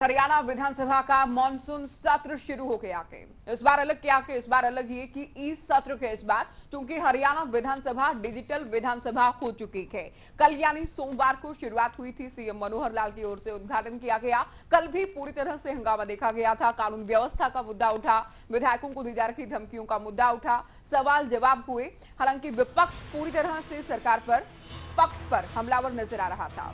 हरियाणा विधानसभा का मॉनसून सत्र शुरू हो गया है। इस बार अलग क्या है, इस बार अलग ये कि इस सत्र के इस बार चूंकि हरियाणा विधानसभा डिजिटल विधानसभा हो चुकी है। कल यानी सोमवार को शुरुआत हुई थी। सीएम मनोहर लाल की ओर से उद्घाटन किया गया। कल भी पूरी तरह से हंगामा देखा गया था। कानून व्यवस्था का मुद्दा उठा, विधायकों को दी जा रही धमकियों का मुद्दा उठा, सवाल जवाब हुए। हालांकि विपक्ष पूरी तरह से सरकार पर पक्ष पर हमलावर नजर आ रहा था।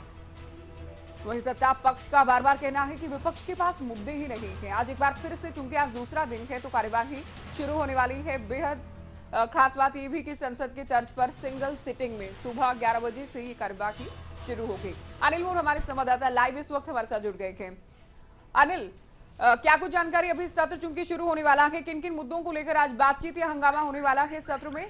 वहीं सत्ता पक्ष का बार बार कहना है कि विपक्ष के पास मुद्दे ही नहीं है। आज एक बार फिर से चूंकि आज दूसरा दिन है तो कार्यवाही शुरू होने वाली है। बेहद खास बात यह भी कि संसद की तर्ज पर सिंगल सिटिंग में सुबह 11 बजे से ये कार्यवाही शुरू होगी। अनिल मोर हमारे संवाददाता लाइव इस वक्त हमारे साथ जुड़ गए हैं। अनिल, क्या कुछ जानकारी? अभी सत्र चूंकि शुरू होने वाला है, किन किन मुद्दों को लेकर आज बातचीत या हंगामा होने वाला है सत्र में?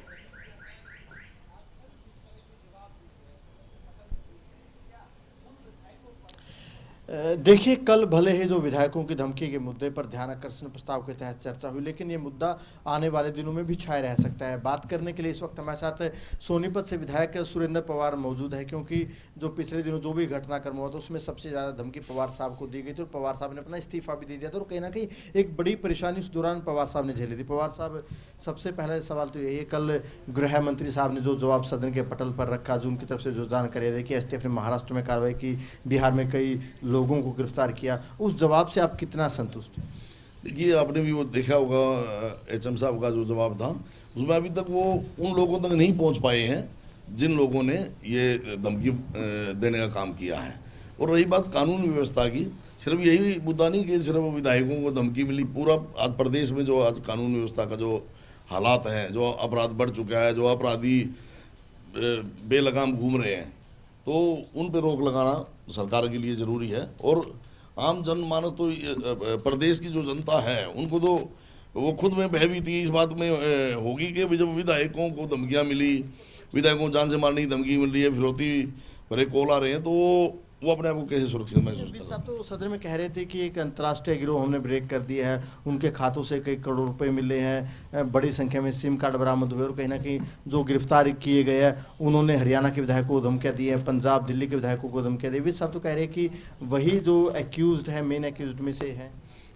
देखिए, कल भले ही जो विधायकों की धमकी के मुद्दे पर ध्यान आकर्षण प्रस्ताव के तहत चर्चा हुई, लेकिन ये मुद्दा आने वाले दिनों में भी छाए रह सकता है। बात करने के लिए इस वक्त हमारे साथ सोनीपत से विधायक सुरेंद्र पवार मौजूद है, क्योंकि जो पिछले दिनों जो भी घटनाक्रम हुआ था उसमें सबसे ज़्यादा धमकी पवार साहब को दी गई थी और पवार साहब ने अपना इस्तीफा भी दे दिया था। और कहीं ना कहीं एक बड़ी परेशानी उस दौरान पवार साहब ने झेली थी। पवार साहब, सबसे पहला सवाल तो यही है, कल गृह मंत्री साहब ने जो जवाब सदन के पटल पर रखा, जो उनकी तरफ से जो जानकारी दी कि एसटीएफ ने महाराष्ट्र में कार्रवाई की, बिहार में कई लोगों को गिरफ्तार किया, उस जवाब से आप कितना संतुष्ट हैं? देखिए, आपने भी वो देखा होगा एचएम साहब का जो जवाब था, उसमें अभी तक वो उन लोगों तक नहीं पहुंच पाए हैं जिन लोगों ने ये धमकी देने का काम किया है। और रही बात कानून व्यवस्था की, सिर्फ यही मुद्दा नहीं कि सिर्फ विधायकों को धमकी मिली। पूरा आज प्रदेश में जो आज कानून व्यवस्था का जो हालात हैं, जो अपराध बढ़ चुका है, जो अपराधी बेलगाम घूम रहे हैं, तो उन पर रोक लगाना सरकार के लिए ज़रूरी है। और आम जनमानस तो प्रदेश की जो जनता है उनको तो वो खुद में भयभीत इस बात में होगी कि जब विधायकों को धमकियाँ मिली, विधायकों को जान से मारने की धमकी मिल रही है, फिरौती भरे कॉल आ रहे हैं, तो वो अपने आप को कैसे सुरक्षित महसूस कर? साहब तो सदन में कह रहे थे कि एक अंतर्राष्ट्रीय गिरोह हमने ब्रेक कर दिया है, उनके खातों से कई करोड़ रुपए मिले हैं, बड़ी संख्या में सिम कार्ड बरामद हुए और कहीं ना कहीं जो गिरफ्तार किए गए हैं उन्होंने हरियाणा के विधायकों को धमकियाँ दी हैं, पंजाब दिल्ली के विधायकों को धमकियाँ दी। साहब तो कह रहे हैं कि वही जो एक्यूज्ड है, मेन एक्यूज्ड में से है।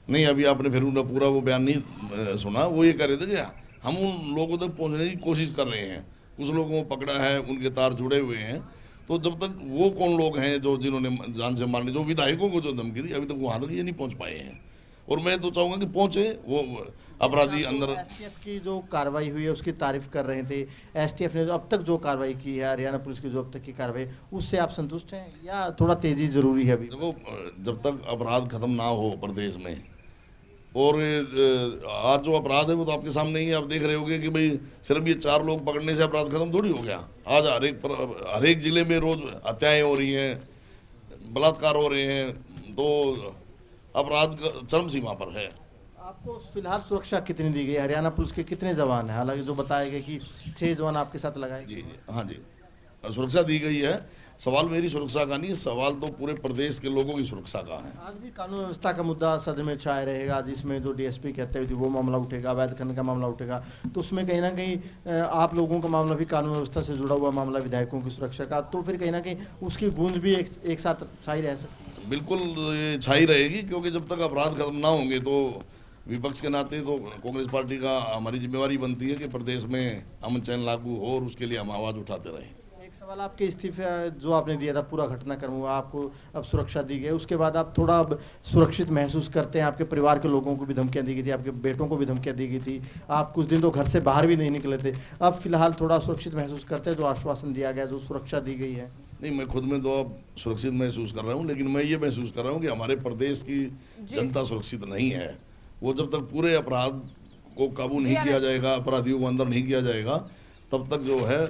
नहीं, अभी आपने फिर उनका पूरा वो बयान नहीं सुना। वो ये कह रहे थे कि हम उन लोगों तक पहुँचने की कोशिश कर रहे हैं, कुछ लोगों को पकड़ा है, उनके तार जुड़े हुए हैं। तो जब तक वो कौन लोग हैं जो जिन्होंने जान से मारने, जो विधायकों को जो धमकी दी, अभी तक वहाँ तक ये नहीं पहुँच पाए हैं। और मैं तो चाहूँगा कि पहुँचे वो अपराधी अंदर। एसटीएफ की जो कार्रवाई हुई है उसकी तारीफ कर रहे थे। एसटीएफ ने जो अब तक जो कार्रवाई की है, हरियाणा पुलिस की जो अब तक की कार्रवाई, उससे आप संतुष्ट हैं या थोड़ा तेजी जरूरी है अभी? देखो, जब तक अपराध खत्म ना हो प्रदेश में, और आज जो अपराध है वो तो आपके सामने ही आप देख रहे होंगे कि भाई सिर्फ ये 4 लोग पकड़ने से अपराध खत्म थोड़ी हो गया। आज हर एक जिले में रोज हत्याएं हो रही हैं, बलात्कार हो रहे हैं, तो अपराध चरम सीमा पर है। आपको फिलहाल सुरक्षा कितनी दी गई? हरियाणा पुलिस के कितने जवान हैं? हालांकि जो बताया गया कि 6 जवान आपके साथ लगाए। जी जी, हाँ जी, सुरक्षा दी गई है। सवाल मेरी सुरक्षा का नहीं, सवाल तो पूरे प्रदेश के लोगों की सुरक्षा का है। आज भी कानून व्यवस्था का मुद्दा सदन में छाया रहेगा, जिसमें जो डीएसपी की हत्या हुई थी वो मामला उठेगा, अवैध खनन का मामला उठेगा, तो उसमें कहीं ना कहीं आप लोगों का मामला भी कानून व्यवस्था से जुड़ा हुआ मामला, विधायकों की सुरक्षा का, तो फिर कहीं ना कहीं उसकी गूंज भी एक साथ छाई रह सकती है। बिल्कुल छाई रहेगी, क्योंकि जब तक अपराध खत्म ना होंगे तो विपक्ष के नाते तो कांग्रेस पार्टी का हमारी जिम्मेवारी बनती है कि प्रदेश में अमन चैन लागू हो और उसके लिए हम आवाज़ उठाते रहें। एक सवाल, आपके इस्तीफे जो आपने दिया था, पूरा घटनाक्रम हुआ, आपको अब सुरक्षा दी गई, उसके बाद आप थोड़ा अब सुरक्षित महसूस करते हैं? आपके परिवार के लोगों को भी धमकियां दी गई थी, आपके बेटों को भी धमकियां दी गई थी, आप कुछ दिन तो घर से बाहर भी नहीं निकले थे, अब फिलहाल थोड़ा सुरक्षित महसूस करते हैं? जो आश्वासन दिया गया, जो सुरक्षा दी गई है? नहीं, मैं खुद में तो अब सुरक्षित महसूस कर रहा हूँ, लेकिन मैं ये महसूस कर रहा हूँ कि हमारे प्रदेश की जनता सुरक्षित नहीं है। वो जब तक पूरे अपराध को काबू नहीं किया जाएगा, अपराधियों को अंदर नहीं किया जाएगा, तब तक जो है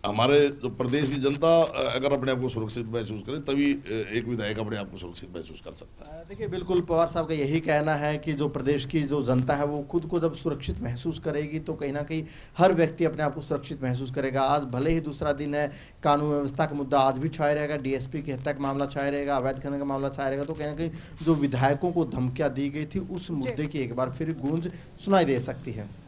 हमारे जो प्रदेश की जनता अगर अपने आप को सुरक्षित महसूस करे, तभी एक विधायक अपने आप को सुरक्षित महसूस कर सकता है। देखिए, बिल्कुल पवार साहब का यही कहना है कि जो प्रदेश की जो जनता है वो खुद को जब सुरक्षित महसूस करेगी तो कहीं ना कहीं हर व्यक्ति अपने आप को सुरक्षित महसूस करेगा। आज भले ही दूसरा दिन है, कानून व्यवस्था का मुद्दा आज भी छाया रहेगा, डीएसपी की हत्या का मामला छाया रहेगा, अवैध खनन का मामला छाया रहेगा, तो कहीं ना कहीं जो विधायकों को धमकियाँ दी गई थी उस मुद्दे की एक बार फिर गूंज सुनाई दे सकती है।